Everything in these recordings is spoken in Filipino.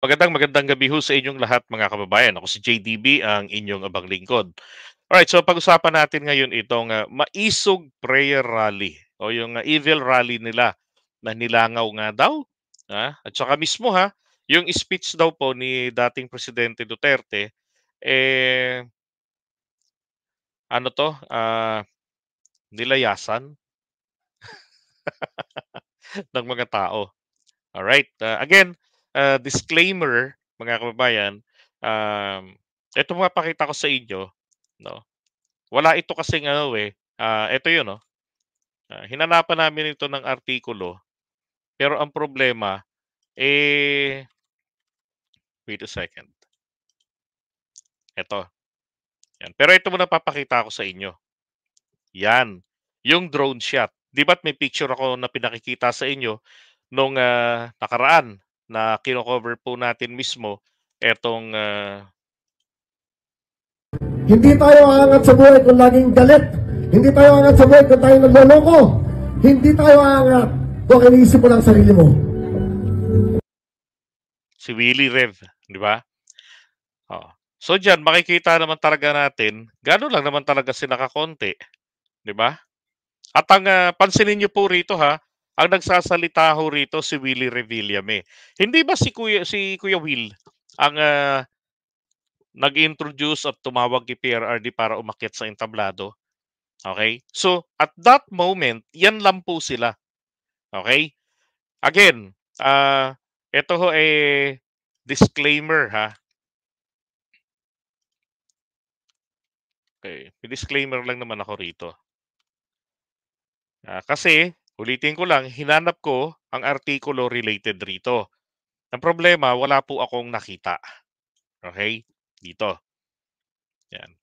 Magandang gabi ho sa inyong lahat mga kababayan. Ako si JDB, ang inyong abang lingkod. Alright, so pag-usapan natin ngayon itong Maisog Prayer Rally o yung evil rally nila na nilangaw nga daw. At saka mismo yung speech daw po ni dating Presidente Duterte, eh, ano to, nilayasan ng mga tao. Alright, again, disclaimer mga kababayan, ito mapakita ko sa inyo, no? Wala ito kasing ano, ito 'yun, hinanapan namin ito ng artikulo, pero ang problema, eh, wait a second, eto, 'yan. Pero ito muna papakita ko sa inyo, 'yan, yung drone shot. 'Di ba't may picture ako na pinakikita sa inyo nung, nakaraan na kino-cover po natin mismo etong, Hindi tayo aangat sa buhay kung laging galit. Hindi tayo aangat sa buhay kung tayo nagloloko. Hindi tayo aangat kung iniisip mo lang sarili mo. si Willie Rev, 'di ba? Oo. So diyan makikita naman talaga natin, gaano lang naman talaga sila kakonti, 'di ba? At ang, pansinin niyo po rito ang nagsasalita ho rito si Willie Revillame. Hindi ba si Kuya Will ang, nag-introduce at tumawag kay PRRD para umakyat sa entablado, okay? So, at that moment, 'yan lang po sila, okay? Again, eto ho, disclaimer okay, may disclaimer lang naman ako rito. Kasi ulitin ko lang, hinanap ko ang artikulo related rito. Ang problema, wala po akong nakita. Okay? Dito. Yan.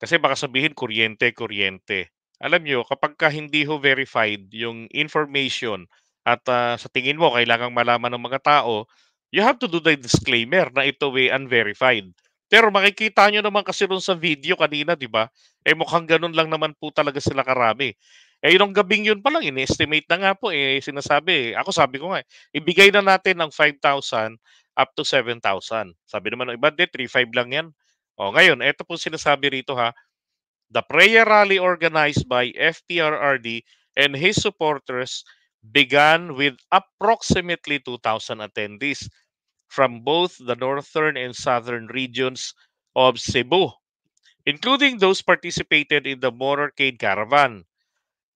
Kasi baka sabihin kuryente, kuryente. Alam nyo, kapag ka hindi ho verified yung information at sa tingin mo kailangang malaman ng mga tao, you have to do the disclaimer na ito unverified. Pero makikita nyo naman kasi dun sa video kanina, di ba? Mukhang ganun lang naman po talaga sila karami. Yung gabing yun pa lang, ini-estimate na nga po, sinasabi. Ako sabi ko nga, ibigay na natin ng 5,000 up to 7,000. Sabi naman ng iba, 3,500 lang yan. O ngayon, eto po sinasabi rito the prayer rally organized by FPRRD and his supporters began with approximately 2,000 attendees from both the northern and southern regions of Cebu, including those participated in the motorcade caravan.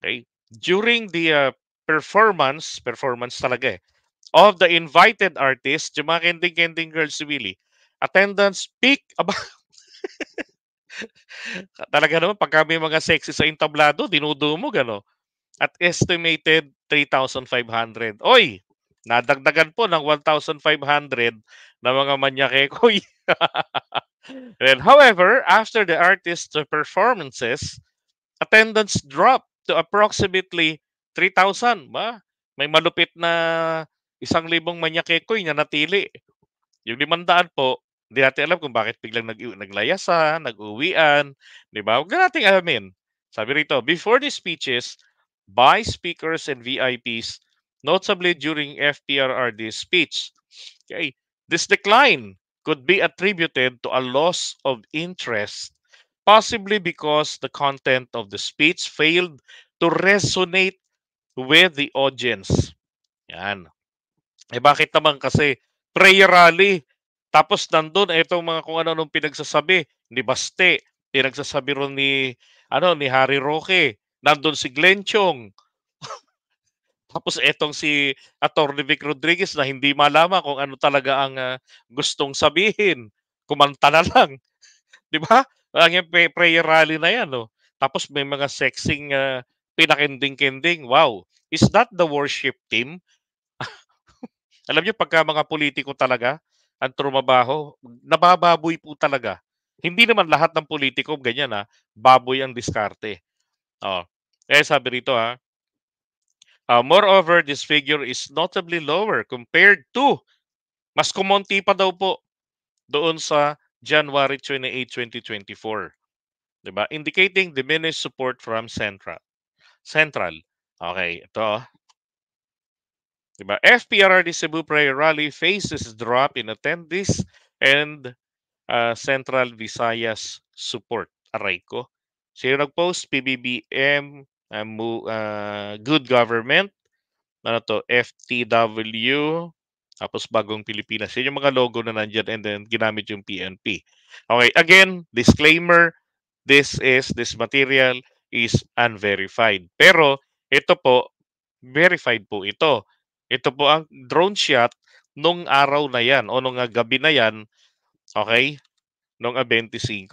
Okay? During the performance talaga of the invited artists, yung mga kending-kending girls si Willie, attendance peak about talaga naman pagka may mga sexy sa entablado, dinudumog at estimated 3,500. Oy, nadagdagan po ng 1,500 na mga manyakekoy. And however, after the artists' performances, attendance dropped to approximately 3,000. May malupit na 1,000 manyakekoy na natili. Yung 500 po, hindi natin alam kung bakit biglang naglayasan, nag-uwian, 'di ba? Huwag na nating alamin. Sabi rito, before the speeches by speakers and VIPs, notably during FPRRD's speech, okay, this decline could be attributed to a loss of interest, possibly because the content of the speech failed to resonate with the audience. Yan. Bakit naman kasi prayer rally, tapos nandun itong mga kung ano nung pinagsasabi ni Baste, pinagsasabi ron ni Harry Roque, nandun si Glenn Chong, tapos etong si Attorney Vic Rodriguez na hindi malaman kung ano talaga ang gustong sabihin. Kumanta na lang, 'di ba? Ang yung prayer rally na 'yan, no. Tapos may mga sexing pinakending-kending. Wow, is that the worship team? Alam niyo pagka mga politiko talaga ang trumabaho, nabababoy po talaga. Hindi naman lahat ng politiko ganyan baboy ang diskarte. Oh. Sabi rito moreover, this figure is notably lower compared to mas kumonti pa daw po doon sa January 28, 2024. 'Di ba? Indicating diminished support from Central. Okay, ito. Diba? FPRRD Cebu Prayer Rally faces drop in attendees and Central Visayas support. Aray ko. Sino nag-post? PBBM, Good Government, ano to, FTW, tapos Bagong Pilipinas. Yun yung mga logo na nandyan and then ginamit yung PNP. Okay, again, disclaimer, this material is unverified. Pero ito po, verified po ito. Ito po ang drone shot nung araw na yan o nung gabi na yan, okay, nung 25.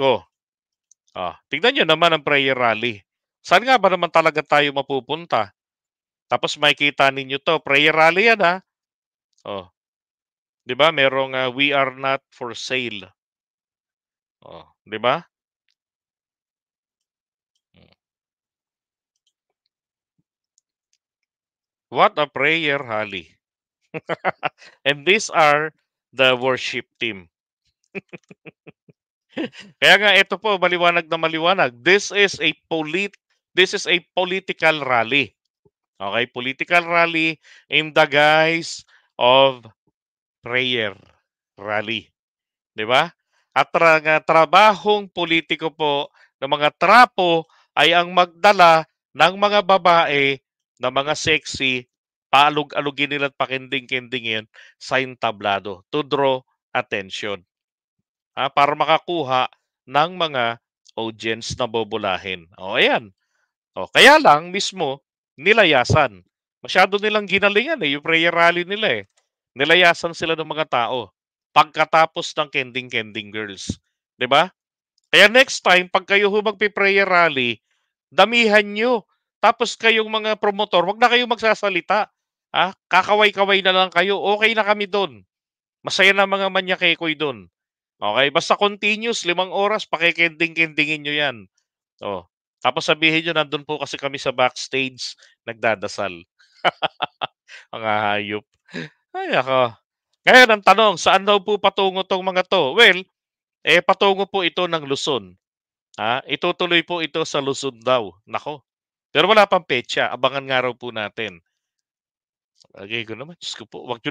Tignan nyo naman ang prayer rally. Saan nga ba naman talaga tayo mapupunta? Tapos makikita ninyo to, prayer rally yan ha. Oh, 'di ba? Merong we are not for sale. 'Di ba? What a prayer rally. And these are the worship team. Kaya nga ito po maliwanag na maliwanag. This is a political rally. Okay, political rally in the guise of prayer rally. 'Di ba? At trabahong politiko po ng mga trapo ay ang magdala ng mga babae na mga sexy, paalog-alugin nila at pakinding-kindingin sa entablado to draw attention. Para makakuha ng mga audience na bobolahin. Ayan. Kaya lang mismo, nilayasan. Masyado nilang ginalingan yung prayer rally nila eh. Nilayasan sila ng mga tao pagkatapos ng kending-kending girls. 'Di ba? Kaya next time, pag kayo magpi-prayer rally, damihan nyo. Tapos kayong mga promotor, wag na kayong magsasalita. Kakaway-kaway na lang kayo. Okay na kami doon. Masaya na mga manyakekoy doon. Okay? Basta continuous, 5 oras, pakikending-kendingin nyo yan. Tapos sabihin nyo, nandun po kasi kami sa backstage, nagdadasal. Ang hayop. Ay, ako. Ngayon, ang tanong, saan daw po patungo tong mga to? Well, patungo po ito ng Luzon. Itutuloy po ito sa Luzon daw. Nako. Pero wala pang petsa. Abangan nga raw po natin. Lagay ko naman, Diyos ko po, wag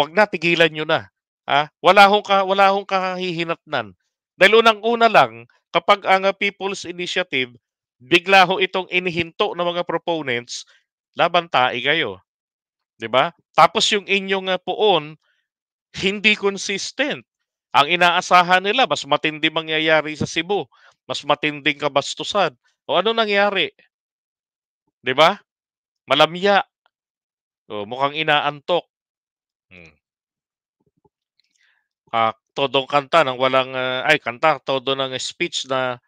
na, tigilan nyo na. Wala hong kahihinatnan. Dahil unang-una lang, kapag ang People's Initiative, bigla ho itong inihinto ng mga proponents, laban tae kayo. 'Di ba? Tapos yung inyong poon, hindi consistent. Ang inaasahan nila, mas matindi mangyayari sa Cebu, mas matinding kabastusan. O ano nangyari? 'Di ba? Malamya. Mukhang inaantok. Hmm. Todong kanta ng walang todo ng speech na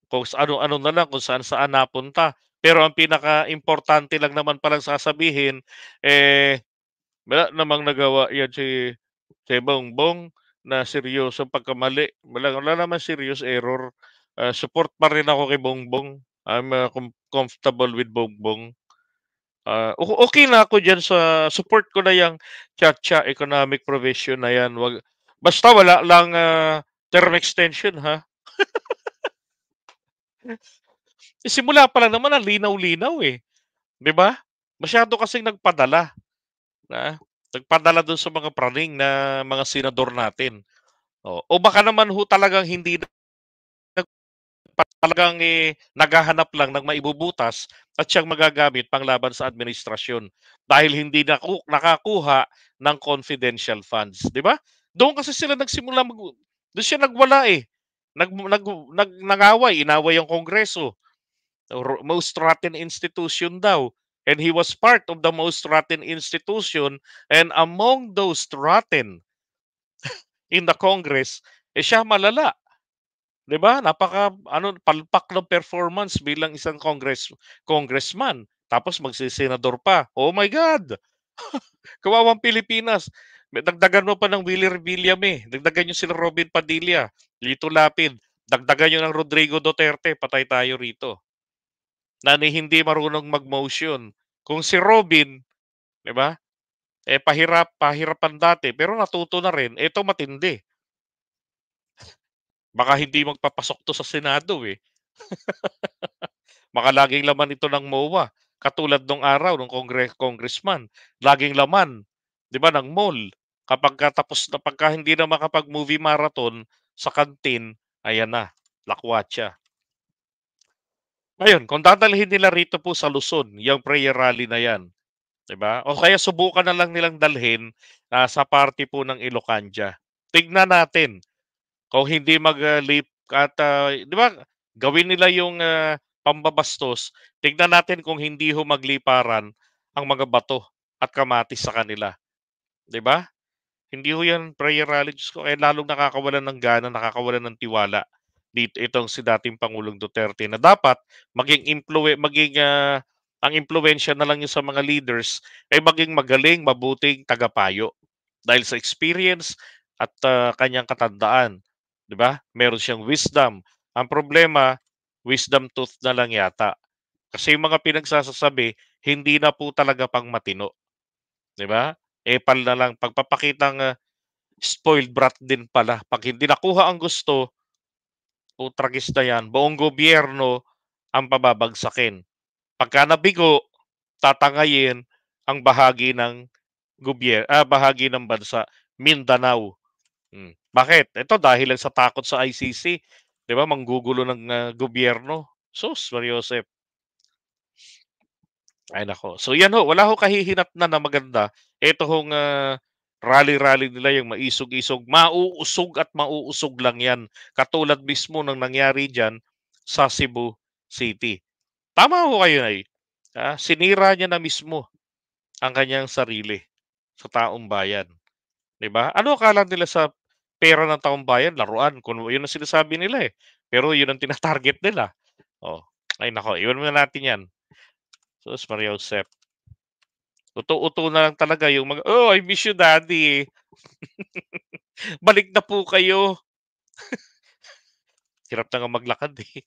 kung ano-ano na lang, kung saan-saan napunta. Pero ang pinaka-importante lang naman palang sasabihin, wala namang nagawa yan si Bongbong na seryosong pagkamali. Wala naman serious error. Support pa rin ako kay Bongbong. I'm comfortable with Bongbong. Okay na ako diyan sa support ko na yang Chacha economic provision na yan. Basta wala lang term extension ha. Simula pa lang naman ang linaw-linaw eh. 'Di ba? Masyado kasing nagpadala. Nagpadala doon sa mga praning na mga senador natin. O baka naman ho talagang hindi talagang naghahanap lang ng maibubutas at siyang magagamit panglaban sa administrasyon dahil hindi nakakuha ng confidential funds, 'di ba? Doon kasi sila nagsimula doon siya nagwala eh. Nangaway, inaway ang Kongreso. Most rotten institution daw. And he was part of the most rotten institution, and among those rotten in the Congress, siya malala. 'Di ba? Palpak ng performance bilang isang congressman. Tapos magsisenador pa. Oh my God! Kawawang Pilipinas. Dagdagan mo pa ng Willie Revillame. Dagdagan nyo sila Robin Padilla, Lito Lapid. Dagdagan nyo ng Rodrigo Duterte. Patay tayo rito. Na hindi marunong mag-motion. Kung si Robin, 'di ba? Pahirapan dati pero natuto na rin. Ito matindi. Baka hindi magpapasok to sa Senado eh. Baka laging laman ito ng MOA. Katulad nung araw nung congressman, laging laman, 'di ba, ng mall. Pagka hindi na makapag-movie marathon sa kantin, ayan na, lakwatsa. Ngayon, kung dadalhin nila rito po sa Luzon, yung prayer rally na 'yan, 'di ba? O kaya subukan na lang nilang dalhin, sa party po ng Ilocanja. Tignan natin kung hindi leap at, 'di ba, gawin nila yung, pambabastos, tignan natin kung hindi ho magliparan ang mga bato at kamatis sa kanila, 'di ba? Hindi ho 'yan prayer rally, Diyos ko, lalong nakakawalan ng gana, nakakawalan ng tiwala itong si dating Pangulong Duterte na dapat ang impluwensiya na lang niya sa mga leaders ay maging magaling, mabuting tagapayo. Dahil sa experience at, kanyang katandaan, 'di ba? Meron siyang wisdom. Ang problema, wisdom tooth na lang yata. Kasi yung mga pinagsasasabi, hindi na po talaga pang-matino, 'di ba? Epal na lang, pagpapakitang, spoiled brat din pala. 'Pag hindi nakuha ang gusto, putragis na 'yan, buong gobyerno ang pababagsakin. Pagka nabigo, tatangayin ang bahagi ng bansa, Mindanao. Bakit? Ito dahil lang sa takot sa ICC, 'di ba, manggugulo ng, gobyerno. Sus, Mariosep. Ay naku. So 'yan ho, wala ho kahihinatnan na maganda. Ito hong, rally-rally nila, yung maisog-isog, mauusog at mauusog lang 'yan. Katulad mismo ng nangyari diyan sa Cebu City. Tama ho kayo, ay, sinira niya na mismo ang kanyang sarili sa taong bayan, 'di ba? Ano akala nila sa pera ng taong bayan, laruan, kung yun ang sinasabi nila, eh. Pero yun ang tina-target nila. Oh, ay naku, iwan muna natin 'yan. Sus, Mariosep. Uto-uto na lang talaga yung mga, "Oh, I miss you daddy. Balik na po kayo." Hirap na nga maglakad, eh.